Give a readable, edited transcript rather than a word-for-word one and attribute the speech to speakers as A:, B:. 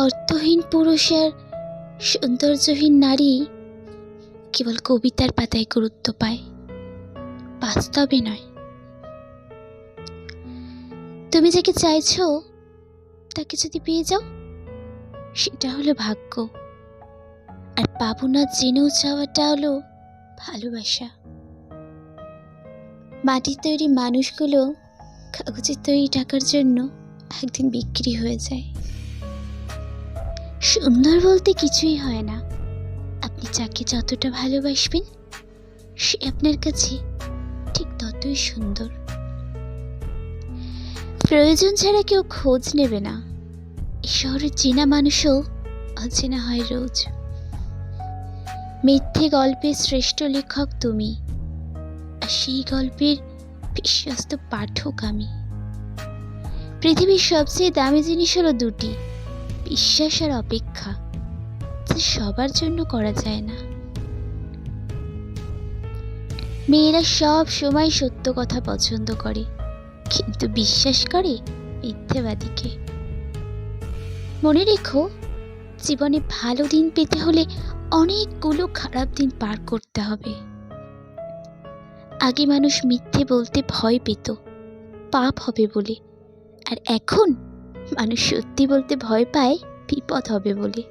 A: অর্থহীন পুরুষ আর সৌন্দর্যহীন নারী কেবল কবিতার পাতায় গুরুত্ব পায়, বাস্তবে নয়। তুমি যাকে চাইছো তাকে যদি পেয়ে যাও, সেটা হলো ভাগ্য। আর পাবো না জেনেও চাওয়াটা হলো ভালোবাসা। মাটির তৈরি মানুষগুলো কাগজের তৈরি টাকার জন্য একদিন বিক্রি হয়ে যায়। সুন্দর বলতে কিছুই হয় না, আপনি যাকে যতটা ভালোবাসবেন সে আপনার কাছে ঠিক ততই সুন্দর। প্রয়োজন ছাড়া কেউ খোঁজ নেবে না। এই শহরের চেনা মানুষও অচেনা হয় রোজ। মিথ্যে গল্পের শ্রেষ্ঠ লেখক তুমি, আর সেই গল্পের বিশ্বস্ত পাঠক আমি। পৃথিবীর সবচেয়ে দামি জিনিস হলো দুটি, বিশ্বাস আর অপেক্ষা, যা সবার জন্য করা যায় না। মেয়েরা সব সময় সত্য কথা পছন্দ করে, কিন্তু বিশ্বাস করে মিথ্যেবাদীকে। মনে রেখো, জীবনে ভালো দিন পেতে হলে অনেকগুলো খারাপ দিন পার করতে হবে। আগে মানুষ মিথ্যে বলতে ভয় পেত, পাপ হবে বলে, আর এখন মানুষ সত্যি বলতে ভয় পায় বিপদ হবে বলে।